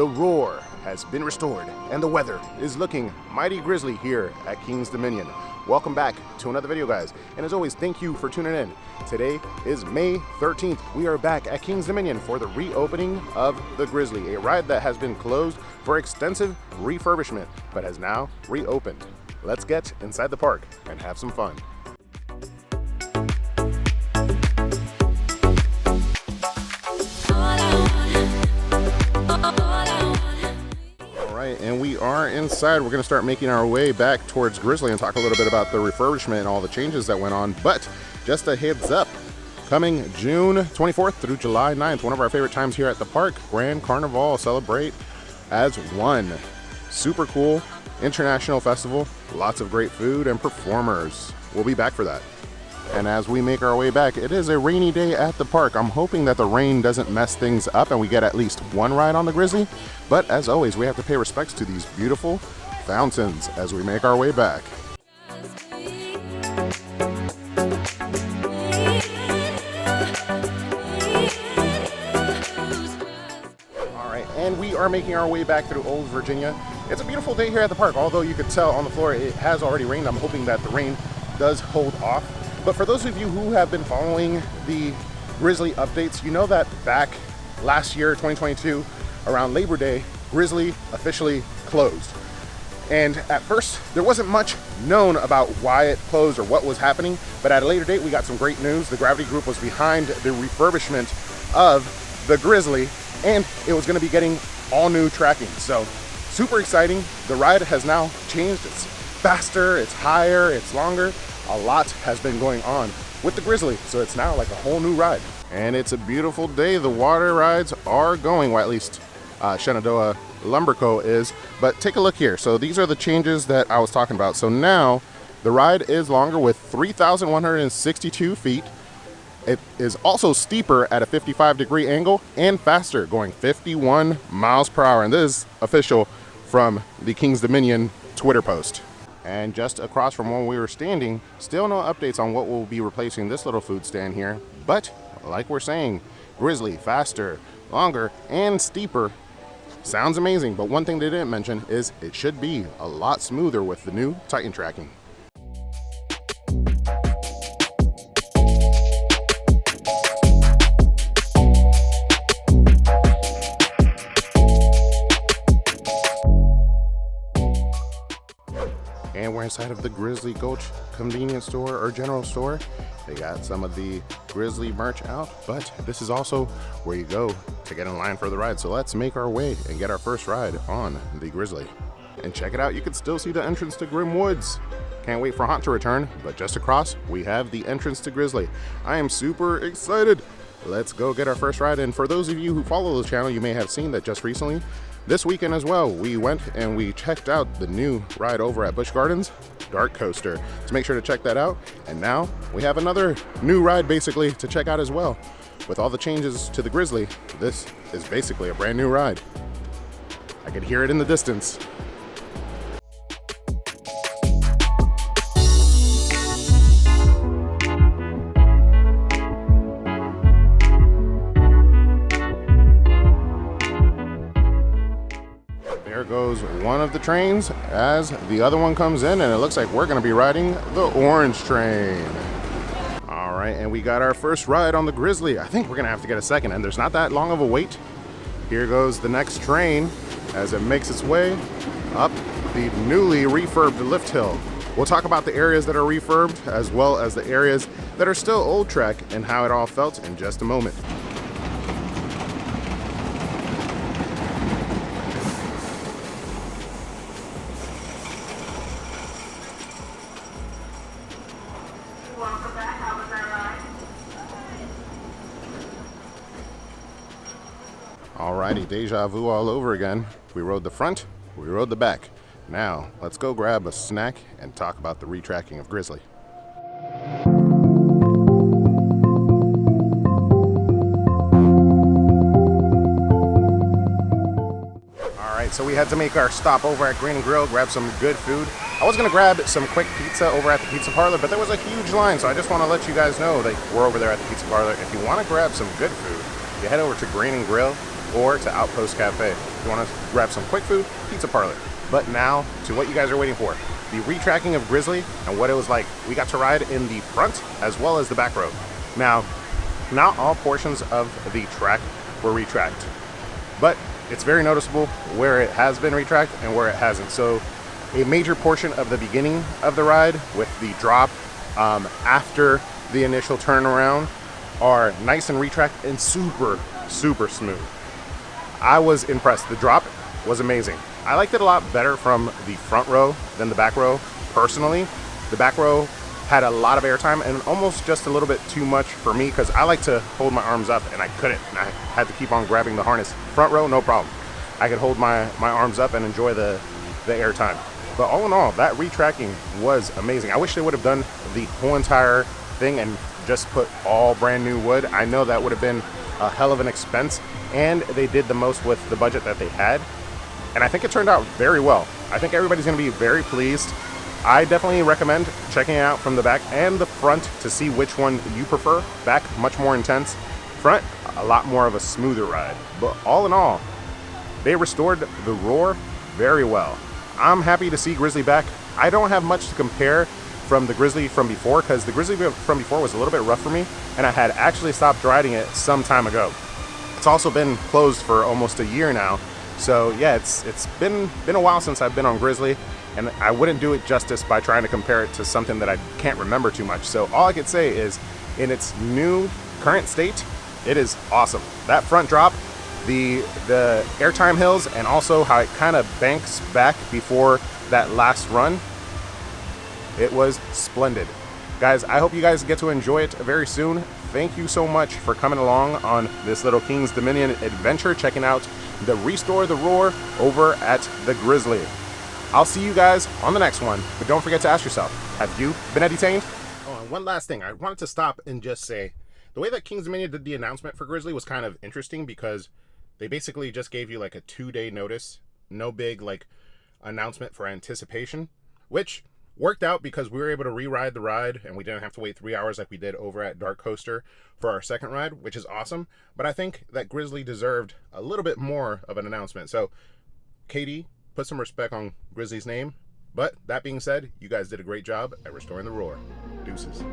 The roar has been restored, and the weather is looking mighty grizzly here at King's Dominion. Welcome back to another video, guys, and as always, thank you for tuning in. Today is May 13th. We are back at King's Dominion for the reopening of the Grizzly, a ride that has been closed for extensive refurbishment, but has now reopened. Let's get inside the park and have some fun. And we are inside. We're going to start making our way back towards Grizzly and talk a little bit about the refurbishment and all the changes that went on. But just a heads up, coming June 24th through July 9th, one of our favorite times here at the park, Grand Carnival, celebrate as one. Super cool international festival, lots of great food and performers. We'll be back for that. And as we make our way back, it is a rainy day at the park. I'm hoping that the rain doesn't mess things up and we get at least one ride on the Grizzly. But as always, we have to pay respects to these beautiful fountains as we make our way back. All right, and we are making our way back through Old Virginia. It's a beautiful day here at the park, although you could tell on the floor it has already rained. I'm hoping that the rain does hold off. But for those of you who have been following the Grizzly updates, you know that back last year, 2022, around Labor Day, Grizzly officially closed. And at first, there wasn't much known about why it closed or what was happening, but at a later date, we got some great news. The Gravity Group was behind the refurbishment of the Grizzly, and it was gonna be getting all new tracking. So super exciting. The ride has now changed. It's faster, it's higher, it's longer. A lot has been going on with the Grizzly, so it's now like a whole new ride. And it's a beautiful day. The water rides are going, well, at least Shenandoah Lumber Co. is. But take a look here. So these are the changes that I was talking about. So now the ride is longer with 3,162 feet. It is also steeper at a 55-degree angle and faster, going 51 miles per hour. And this is official from the King's Dominion Twitter post. And just across from where we were standing, still no updates on what will be replacing this little food stand here. But like we're saying, Grizzly, faster, longer, and steeper. Sounds amazing, but one thing they didn't mention is it should be a lot smoother with the new Titan tracking. And we're inside of the Grizzly Gulch convenience store or general store. They got some of the Grizzly merch out, but this is also where you go to get in line for the ride. So let's make our way and get our first ride on the Grizzly. And check it out, you can still see the entrance to Grim Woods. Can't wait for Haunt to return, but just across, we have the entrance to Grizzly. I am super excited. Let's go get our first ride. And for those of you who follow the channel, you may have seen that just recently, this weekend as well, we went and we checked out the new ride over at Busch Gardens, Dark Coaster. So make sure to check that out. And now we have another new ride basically to check out as well. With all the changes to the Grizzly, this is basically a brand new ride. I could hear it in the distance. There goes one of the trains as the other one comes in, and it looks like we're going to be riding the orange train. All right, and we got our first ride on the Grizzly. I think we're going to have to get a second, and there's not that long of a wait. Here goes the next train as it makes its way up the newly refurbed lift hill. We'll talk about the areas that are refurbed as well as the areas that are still old track and how it all felt in just a moment. Alrighty, deja vu all over again. We rode the front, we rode the back. Now, let's go grab a snack and talk about the retracking of Grizzly. Alright, so we had to make our stop over at Green & Grill, grab some good food. I was gonna grab some quick pizza over at the pizza parlor, but there was a huge line, so I just wanna let you guys know that we're over there at the pizza parlor. If you wanna grab some good food, you head over to Green & Grill. or to Outpost Cafe. If you want to grab some quick food, pizza parlor. But now to what you guys are waiting for, the retracking of Grizzly and what it was like. We got to ride in the front as well as the back row. Now, not all portions of the track were retracked, but it's very noticeable where it has been retracked and where it hasn't. So a major portion of the beginning of the ride with the drop after the initial turnaround are nice and retracked and super smooth. I was impressed. The drop was amazing. I liked it a lot better from the front row than the back row. Personally, the back row had a lot of airtime and almost just a little bit too much for me because I like to hold my arms up and I couldn't. I had to keep on grabbing the harness. Front row, no problem. I could hold my arms up and enjoy the airtime. But all in all, that retracking was amazing. I wish they would have done the whole entire thing and just put all brand new wood. I know that would have been a hell of an expense, and they did the most with the budget that they had. And I think it turned out very well. I think everybody's gonna be very pleased. I definitely recommend checking it out from the back and the front to see which one you prefer. Back, much more intense. Front, a lot more of a smoother ride. But all in all, they restored the Roar very well. I'm happy to see Grizzly back. I don't have much to compare from the Grizzly from before because the Grizzly from before was a little bit rough for me and I had actually stopped riding it some time ago. It's also been closed for almost a year now. So yeah, it's been a while since I've been on Grizzly, and I wouldn't do it justice by trying to compare it to something that I can't remember too much. So all I could say is in its new current state, it is awesome. That front drop, the airtime hills, and also how it kind of banks back before that last run, it was splendid. Guys, I hope you guys get to enjoy it very soon. Thank you so much for coming along on this little King's Dominion adventure, checking out the Restore the Roar over at the Grizzly. I'll see you guys on the next one, but don't forget to ask yourself, have you been entertained? Oh, and one last thing, I wanted to stop and just say, the way that King's Dominion did the announcement for Grizzly was kind of interesting because they basically just gave you like a 2-day notice, no big like announcement for anticipation, which worked out because we were able to re-ride the ride and we didn't have to wait 3 hours like we did over at Dark Coaster for our second ride, which is awesome. But I think that Grizzly deserved a little bit more of an announcement. So Katie, put some respect on Grizzly's name. But that being said, you guys did a great job at restoring the Roar. Deuces.